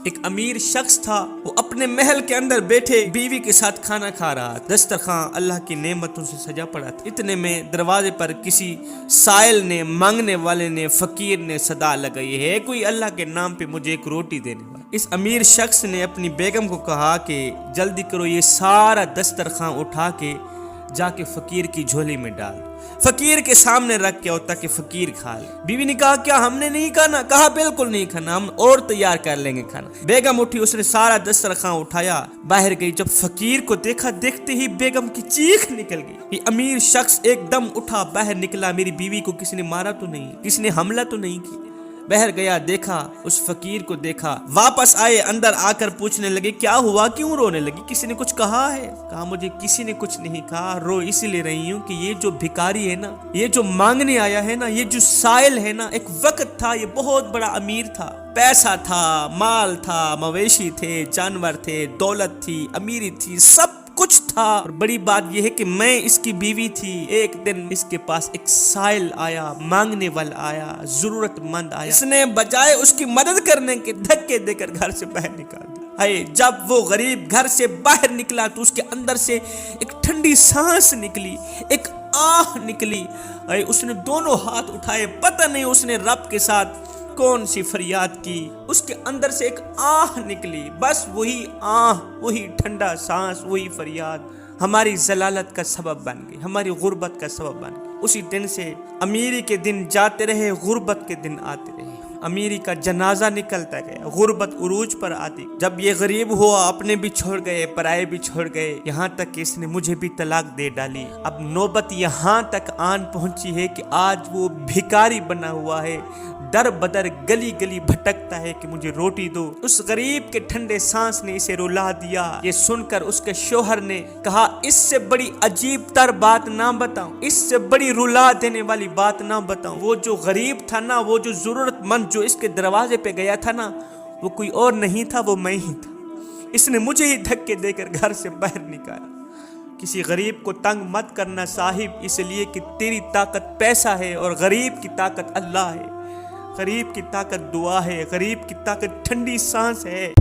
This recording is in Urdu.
ایک امیر شخص تھا، وہ اپنے محل کے اندر بیٹھے بیوی کے ساتھ کھانا کھا رہا تھا۔ دسترخوان اللہ کی نعمتوں سے سجا پڑا تھا۔ اتنے میں دروازے پر کسی سائل نے، مانگنے والے نے، فقیر نے صدا لگائی ہے، کوئی اللہ کے نام پہ مجھے ایک روٹی دینے والا۔ اس امیر شخص نے اپنی بیگم کو کہا کہ جلدی کرو، یہ سارا دسترخوان اٹھا کے جا کے فقیر کی جھولی میں ڈال، فقیر کے سامنے رکھ کے آؤ تاکہ فقیر کھا لے۔ بیوی نے کہا کیا ہم نے نہیں کھانا؟ کہا بالکل نہیں کھانا، ہم اور تیار کر لیں گے کھانا۔ بیگم اٹھی، اس نے سارا دسترخوان اٹھایا، باہر گئی۔ جب فقیر کو دیکھا، دیکھتے ہی بیگم کی چیخ نکل گئی۔ یہ امیر شخص ایک دم اٹھا، باہر نکلا، میری بیوی کو کسی نے مارا تو نہیں، کسی نے حملہ تو نہیں کیا؟ باہر گیا، دیکھا، اس فقیر کو دیکھا، واپس آئے، اندر آ کر پوچھنے لگے کیا ہوا، کیوں رونے لگی، کسی نے کچھ کہا ہے؟ کہا مجھے کسی نے کچھ نہیں کہا، رو اسی لیے رہی ہوں کہ یہ جو بھکاری ہے نا، یہ جو مانگنے آیا ہے نا، یہ جو سائل ہے نا، ایک وقت تھا یہ بہت بڑا امیر تھا، پیسہ تھا، مال تھا، مویشی تھے، جانور تھے، دولت تھی، امیری تھی، سب کچھ تھا، اور بڑی بات یہ ہے کہ میں اس کی بیوی تھی۔ ایک دن اس کے پاس ایک سائل آیا، مانگنے والا آیا، ضرورت مند آیا، اس نے بجائے اس کی مدد کرنے کے دھکے دے کر گھر سے باہر نکال دیا۔ جب وہ غریب گھر سے باہر نکلا تو اس کے اندر سے ایک ٹھنڈی سانس نکلی، ایک آہ نکلی۔ اس نے دونوں ہاتھ اٹھائے، پتہ نہیں اس نے رب کے ساتھ کون سی فریاد کی، اس کے اندر سے ایک آہ نکلی، بس وہی آہ، وہی ٹھنڈا سانس، وہی فریاد ہماری ضلالت کا سبب بن گئی، ہماری غربت کا سبب بن گئی۔ اسی دن سے امیری کے دن جاتے رہے، غربت کے دن آتے رہے، امیری کا جنازہ نکلتا گیا، غربت عروج پر آتی۔ جب یہ غریب ہوا، اپنے بھی چھوڑ گئے، پرائے بھی چھوڑ گئے، یہاں تک کہ اس نے مجھے بھی طلاق دے ڈالی۔ اب نوبت یہاں تک آن پہنچی ہے کہ آج وہ بھکاری بنا ہوا ہے، در بدر گلی گلی بھٹکتا ہے کہ مجھے روٹی دو۔ اس غریب کے ٹھنڈے سانس نے اسے رلا دیا۔ یہ سن کر اس کے شوہر نے کہا اس سے بڑی عجیب تر بات نہ بتاؤں، اس سے بڑی رلا دینے والی بات نہ بتاؤں۔ وہ جو غریب تھا نا، وہ جو ضرورت مند جو اس کے دروازے پہ گیا تھا نا، وہ کوئی اور نہیں تھا، وہ میں ہی تھا۔ اس نے مجھے ہی دھکے دے کر گھر سے باہر نکالا۔ کسی غریب کو تنگ مت کرنا صاحب، اس لیے کہ تیری طاقت پیسہ ہے اور غریب کی طاقت اللہ ہے، غریب کی طاقت دعا ہے، غریب کی طاقت ٹھنڈی سانس ہے۔